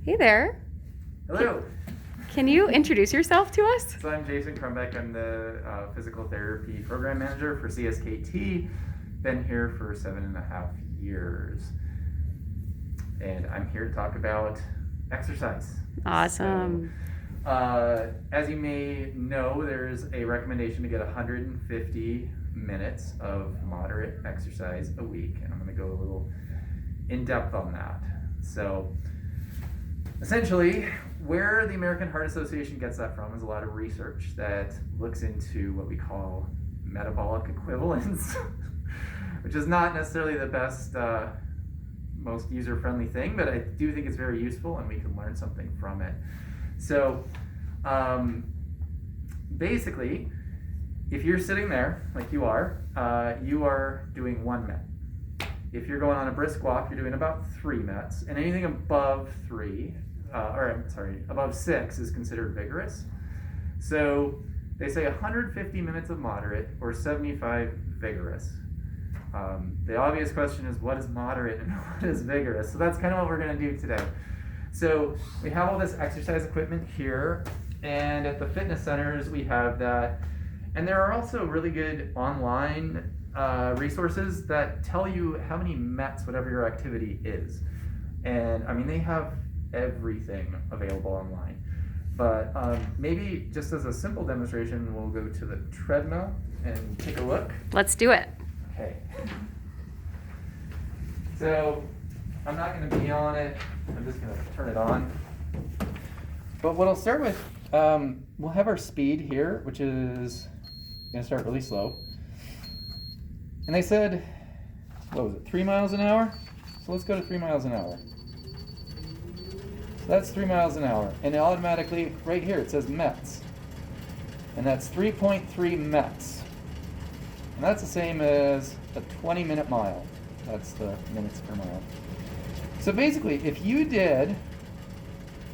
Hey there. Hello. Can you introduce yourself to us? So I'm Jason Crumbeck. I'm the physical therapy program manager for CSKT. Been here for 7.5 years. And I'm here to talk about exercise. Awesome. So, as you may know, there's a recommendation to get 150 minutes of moderate exercise a week. And I'm going to go a little in depth on that. So essentially, where the American Heart Association gets that from is a lot of research that looks into what we call metabolic equivalence, which is not necessarily the best, most user-friendly thing, but I do think it's very useful and we can learn something from it. So basically, if you're sitting there like you are doing 1 minute. If you're going on a brisk walk, you're doing about 3 minutes, and anything above above 6 is considered vigorous. So they say 150 minutes of moderate or 75 vigorous. The obvious question is, what is moderate and what is vigorous? So that's kind of what we're going to do today. So we have all this exercise equipment here, and at the fitness centers we have that. And there are also really good online resources that tell you how many METs whatever your activity is. And I mean, they have everything available online. But maybe just as a simple demonstration, we'll go to the treadmill and take a look. Let's do it. Okay. So I'm not going to be on it. I'm just going to turn it on. But what I'll start with, we'll have our speed here, which is going to start really slow. And they said, what was it, 3 miles an hour? So let's go to 3 miles an hour. So that's 3 miles an hour. And automatically, right here, it says METs. And that's 3.3 METs. And that's the same as a 20-minute mile. That's the minutes per mile. So basically, if you did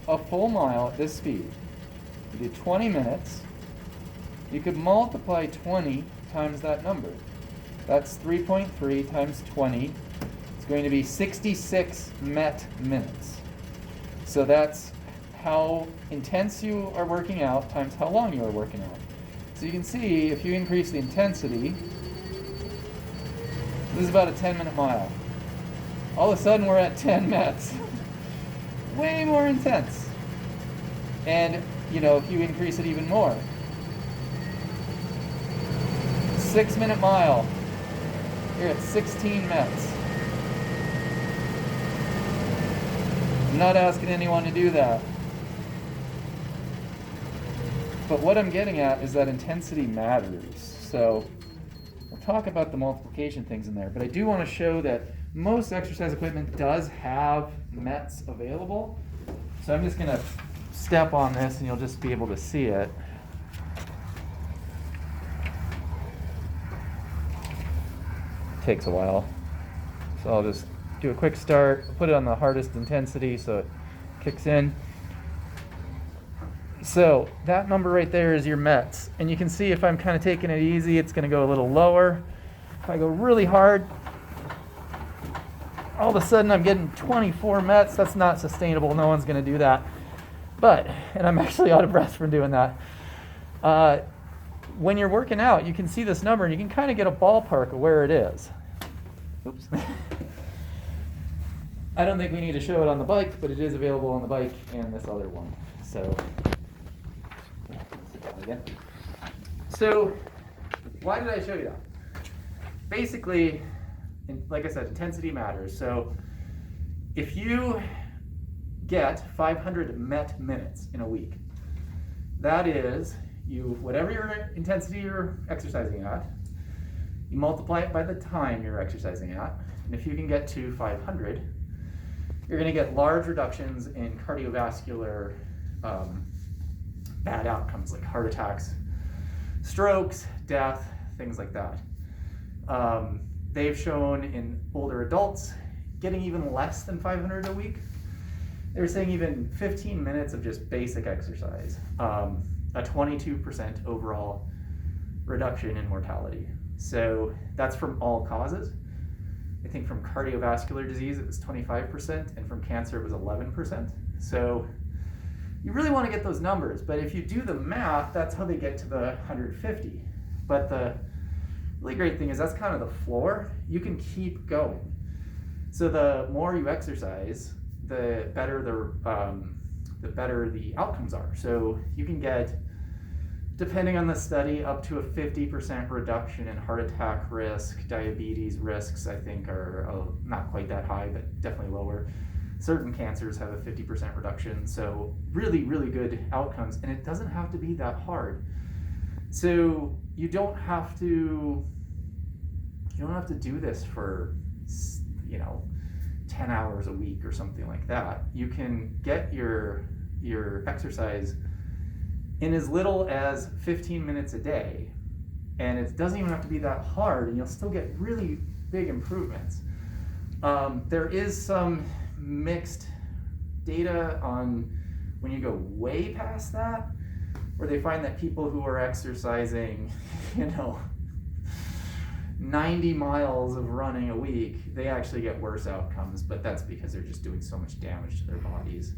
a full mile at this speed, you did 20 minutes, you could multiply 20 times that number. That's 3.3 times 20. It's going to be 66 MET minutes. So that's how intense you are working out times how long you are working out. So you can see if you increase the intensity, this is about a 10-minute mile. All of a sudden we're at 10 METs. Way more intense. And, if you increase it even more, 6-minute mile, you're at 16 METs. I'm not asking anyone to do that. But what I'm getting at is that intensity matters. So we'll talk about the multiplication things in there, but I do want to show that most exercise equipment does have METs available. So I'm just going to step on this and you'll just be able to see it. Takes a while. So I'll just do a quick start, put it on the hardest intensity so it kicks in. So that number right there is your METs. And you can see if I'm kind of taking it easy, it's going to go a little lower. If I go really hard, all of a sudden I'm getting 24 METs. That's not sustainable. No one's going to do that. And I'm actually out of breath from doing that. When you're working out, you can see this number and you can kind of get a ballpark of where it is. Oops. I don't think we need to show it on the bike, but it is available on the bike and this other one. So, sit down again. So, why did I show you that? Basically, like I said, intensity matters. So, if you get 500 MET minutes in a week, that is, whatever your intensity you're exercising at, you multiply it by the time you're exercising at, and if you can get to 500, you're going to get large reductions in cardiovascular bad outcomes like heart attacks, strokes, death, things like that. They've shown in older adults getting even less than 500 a week. They're saying even 15 minutes of just basic exercise, a 22% overall reduction in mortality. So that's from all causes. I think from cardiovascular disease it was 25%, and from cancer it was 11%. So you really want to get those numbers, but if you do the math, that's how they get to the 150. But the really great thing is that's kind of the floor. You can keep going. So the more you exercise, the better the outcomes are. So you can get, depending on the study, up to a 50% reduction in heart attack risk. Diabetes risks, I think, are not quite that high, but definitely lower. Certain cancers have a 50% reduction. So really, really good outcomes. And it doesn't have to be that hard. So you don't have to do this for, 10 hours a week or something like that. You can get your exercise in as little as 15 minutes a day, and it doesn't even have to be that hard, and you'll still get really big improvements. There is some mixed data on when you go way past that, where they find that people who are exercising, 90 miles of running a week, they actually get worse outcomes, but that's because they're just doing so much damage to their bodies.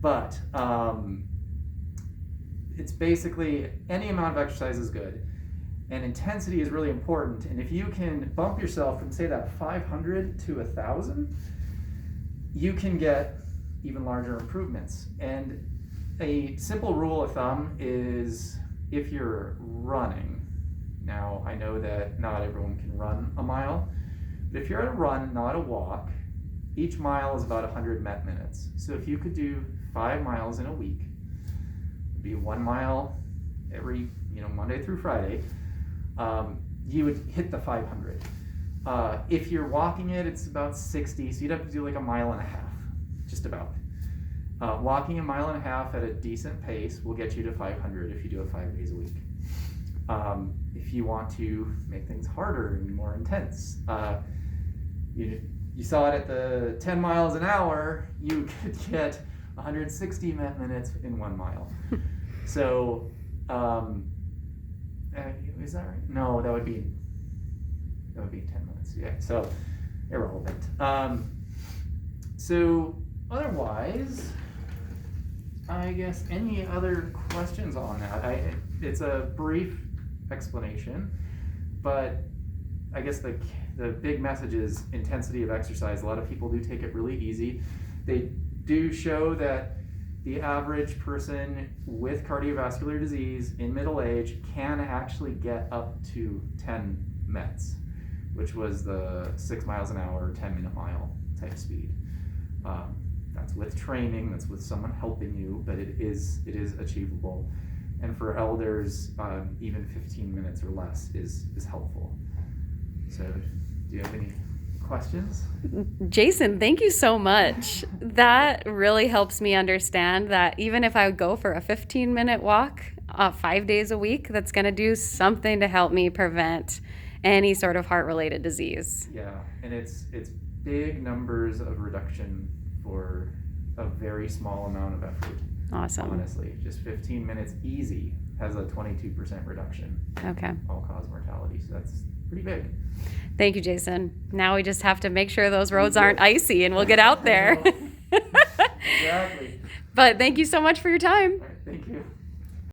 But it's basically any amount of exercise is good, and intensity is really important. And if you can bump yourself from, say, that 500 to 1,000, you can get even larger improvements. And a simple rule of thumb is, if you're running, now I know that not everyone can run a mile, but if you're at a run, not a walk, each mile is about 100 Met minutes. So if you could do 5 miles in a week, it'd be 1 mile every, Monday through Friday, you would hit the 500. If you're walking it, it's about 60, so you'd have to do like 1.5 miles, just about. Walking 1.5 miles at a decent pace will get you to 500 if you do it 5 days a week. If you want to make things harder and more intense, you saw it at the 10 miles an hour, you could get 160 Met minutes in 1 mile. So, is that right? No, that would be 10 minutes. Yeah. So, irrelevant. So otherwise, I guess any other questions on that? It's a brief explanation, but I guess the big message is intensity of exercise. A lot of people do take it really easy. They do show that the average person with cardiovascular disease in middle age can actually get up to 10 Mets, which was the 6 miles an hour, 10-minute mile type speed. That's with training, that's with someone helping you, but it is achievable. And for elders, even 15 minutes or less is helpful. So, do you have any questions? Jason, thank you so much. That really helps me understand that even if I would go for a 15-minute walk 5 days a week, that's going to do something to help me prevent any sort of heart-related disease. Yeah, and it's big numbers of reduction for a very small amount of effort. Awesome. Honestly, just 15 minutes easy has a 22% reduction. Okay. All-cause mortality, so that's pretty big. Thank you, Jason. Now we just have to make sure those roads aren't icy and we'll get out there. Exactly. But thank you so much for your time. All right, thank you.